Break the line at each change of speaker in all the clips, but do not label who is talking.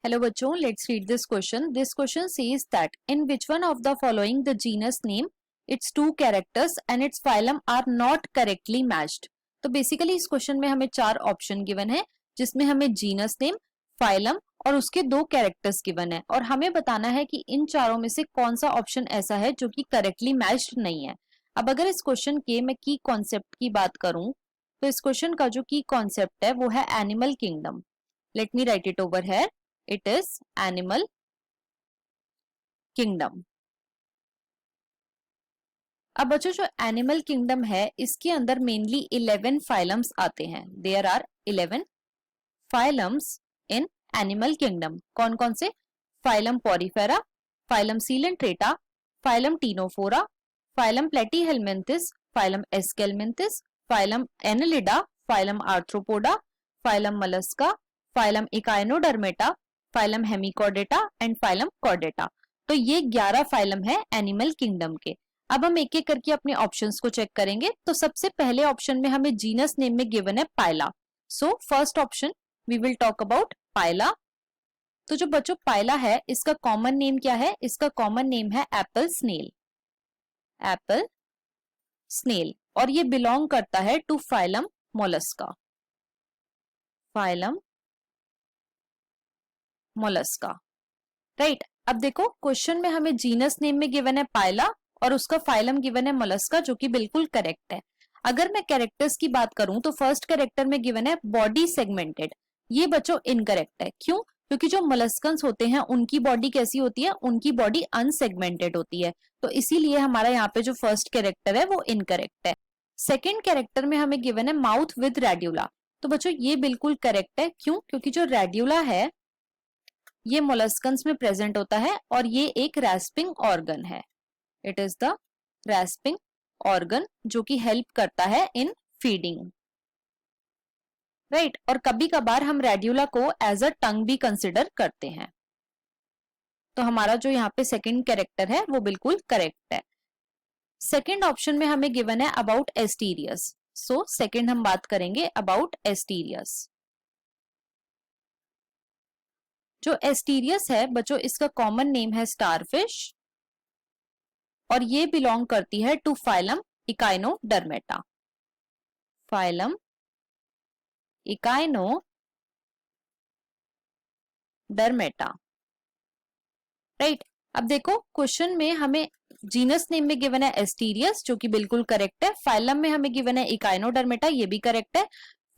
Hello बच्चों, let's read this question. This question says that in which one of the following the genus name, its two characters and its phylum are not correctly matched. तो basically इस question में हमें चार option given है जिसमें हमें genus name, phylum और उसके दो कैरेक्टर्स गिवन है और हमें बताना है कि इन चारों में से कौन सा ऑप्शन ऐसा है जो कि करेक्टली मैच्ड नहीं है। अब अगर इस क्वेश्चन के मैं की कॉन्सेप्ट की बात करूं तो इस क्वेश्चन का जो की कॉन्सेप्ट है वो है animal kingdom. Let me right it over here. It is animal kingdom. अब बच्चों जो एनिमल किंगडम है इसके अंदर मेनली 11 फाइलम्स आते हैं. There are 11 phylums in animal kingdom. कौन कौन से? Phylum Porifera, phylum Coelenterata, phylum Ctenophora, phylum Platyhelminthes, phylum Aschelminthes, phylum Annelida, phylum Arthropoda, phylum Mollusca, phylum Echinodermata, phylum Hemichordata and phylum Chordata. तो ये 11 phylum है animal kingdom के. अब हम एक एक करके अपने ऑप्शंस को चेक करेंगे. तो सबसे पहले ऑप्शन में हमें जीनस नेम में गिवन है Pila. So first option we will talk about Pila. तो जो बच्चों पाइला है इसका कॉमन नेम क्या है? इसका कॉमन नेम है एप्पल स्नेल. Apple snail. और ये बिलोंग करता है to phylum Mollusca. Phylum Mollusca. Right. अब देखो क्वेश्चन में हमें जीनस नेम में गिवन है पाइला और उसका फाइलम गिवन है मोलस्का जो कि बिल्कुल करेक्ट है. अगर मैं कैरेक्टर्स की बात करूं तो फर्स्ट कैरेक्टर में गिवन है बॉडी सेगमेंटेड. ये बच्चों इनकरेक्ट है. क्यों? क्योंकि जो मोलस्कन्स होते हैं उनकी बॉडी कैसी होती है? उनकी बॉडी अनसेगमेंटेड होती है. तो इसीलिए हमारा यहाँ पे जो फर्स्ट कैरेक्टर है वो इनकरेक्ट है. सेकेंड कैरेक्टर में हमें गिवन है माउथ विद रेड्यूला. तो बच्चों ये बिल्कुल करेक्ट है. क्यों? क्योंकि जो रेड्यूला है ये मोलस्कन्स में प्रेजेंट होता है और ये एक रैस्पिंग ऑर्गन है. इट इज द रैस्पिंग ऑर्गन जो कि हेल्प करता है इन फीडिंग. राइट. और कभी कभार हम रेड्यूला को एज अ टंग भी कंसिडर करते हैं. तो हमारा जो यहाँ पे सेकंड कैरेक्टर है वो बिल्कुल करेक्ट है. सेकंड ऑप्शन में हमें गिवन है अबाउट एस्टीरियस. सो सेकंड हम बात करेंगे अबाउट एस्टीरियस. जो एस्टीरियस है बच्चों इसका कॉमन नेम है स्टारफिश और ये बिलोंग करती है to phylum Echinodermata. Phylum Echinodermata. Right. अब देखो क्वेश्चन में हमें जीनस नेम में गिवन है एस्टीरियस जो कि बिल्कुल करेक्ट है. फाइलम में हमें गिवन है इकाइनोडर्मेटा, ये भी करेक्ट है.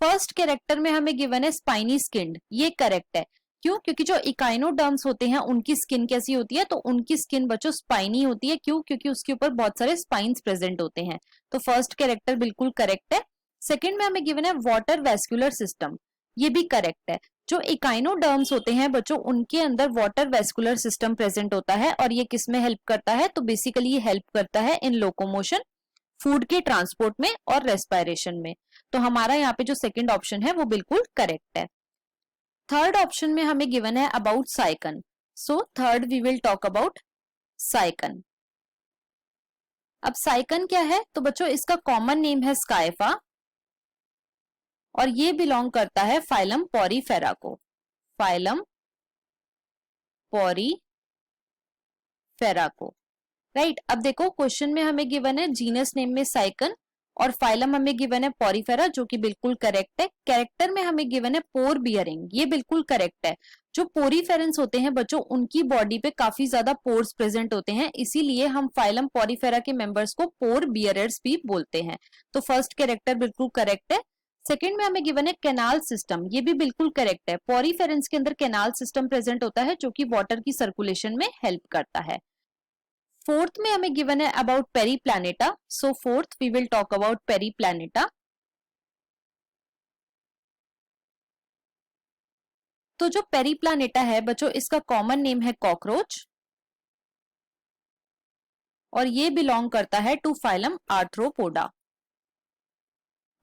फर्स्ट कैरेक्टर में हमें गिवन है स्पाइनी स्किन्ड, ये करेक्ट है. क्यों? क्योंकि जो इकाइनोडर्म्स होते हैं उनकी स्किन कैसी होती है? तो उनकी स्किन बच्चों स्पाइनी होती है. क्यों? क्योंकि उसके ऊपर बहुत सारे स्पाइन्स प्रेजेंट होते हैं. तो फर्स्ट कैरेक्टर बिल्कुल करेक्ट है. सेकंड में हमें गिवन है वाटर वेस्कुलर सिस्टम, ये भी करेक्ट है. जो इकाइनोडर्म्स होते हैं बच्चों उनके अंदर वाटर वेस्कुलर सिस्टम प्रेजेंट होता है और ये किस में हेल्प करता है? तो बेसिकली ये हेल्प करता है इन लोकोमोशन, फूड के ट्रांसपोर्ट में और रेस्पिरेशन में. तो हमारा यहाँ पे जो सेकेंड ऑप्शन है वो बिल्कुल करेक्ट है. थर्ड ऑप्शन में हमें गिवन है about Sycon. So third we will talk about Sycon. अब साइकन क्या है? तो बच्चों इसका कॉमन नेम है स्काइफा और ये बिलोंग करता है फाइलम पॉरीफेरा को. फाइलम पॉरीफेरा को. राइट. अब देखो क्वेश्चन में हमें गिवन है जीनस नेम में साइकन और फाइलम हमें गिवन है पॉरीफेरा जो कि बिल्कुल करेक्ट है. कैरेक्टर में हमें गिवन है पोर बियरिंग, ये बिल्कुल करेक्ट है. जो पोरीफेरेंस होते हैं बच्चों उनकी बॉडी पे काफी ज्यादा पोर्स प्रेजेंट होते हैं, इसीलिए हम फाइलम पॉरीफेरा के मेंबर्स को पोर बियरर्स भी बोलते हैं. तो फर्स्ट कैरेक्टर बिल्कुल करेक्ट है. सेकंड में हमें गिवन है कैनाल सिस्टम, ये भी बिल्कुल करेक्ट है. पॉरीफेरेंस के अंदर कैनाल सिस्टम प्रेजेंट होता है जो कि वाटर की सर्कुलेशन में हेल्प करता है. फोर्थ में हमें गिवन है about Periplaneta. So fourth we will talk about Periplaneta. तो जो पेरीप्लैनेटा है बच्चों इसका कॉमन नेम है कॉकरोच और ये बिलोंग करता है to phylum Arthropoda.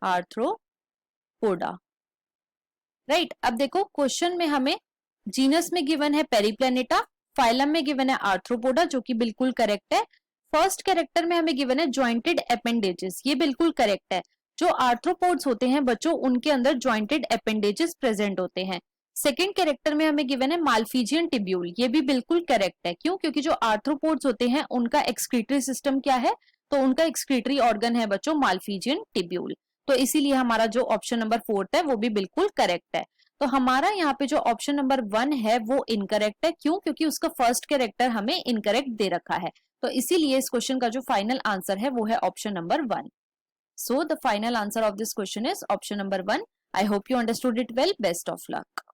Arthropoda. Right. अब देखो क्वेश्चन में हमें जीनस में गिवन है पेरीप्लैनेटा, फाइलम में गिवन है आर्थ्रोपोडा जो कि बिल्कुल करेक्ट है. फर्स्ट कैरेक्टर में हमें गिवन है जॉइंटेड एपेंडेजेस, ये बिल्कुल करेक्ट है. जो आर्थ्रोपोड्स होते हैं बच्चों उनके अंदर जॉइंटेड एपेंडेजेस प्रेजेंट होते हैं. सेकेंड कैरेक्टर में हमें गिवन है माल्फीजियन टिब्यूल, ये भी बिल्कुल करेक्ट है। क्यों? क्योंकि जो आर्थ्रोपोड्स होते हैं उनका एक्सक्रीटरी सिस्टम क्या है, तो उनका एक्सक्रीटरी ऑर्गन है बच्चों माल्फीजियन टिब्यूल। तो इसीलिए हमारा जो ऑप्शन नंबर 4 है वो भी बिल्कुल करेक्ट है। तो हमारा यहाँ पे जो ऑप्शन नंबर 1 है वो इनकरेक्ट है। क्यों? क्योंकि उसका फर्स्ट कैरेक्टर हमें इनकरेक्ट दे रखा है। तो इसीलिए इस क्वेश्चन का जो फाइनल आंसर है वो है option number 1। So the final answer of this question is option number 1. I hope you understood it well. Best of luck.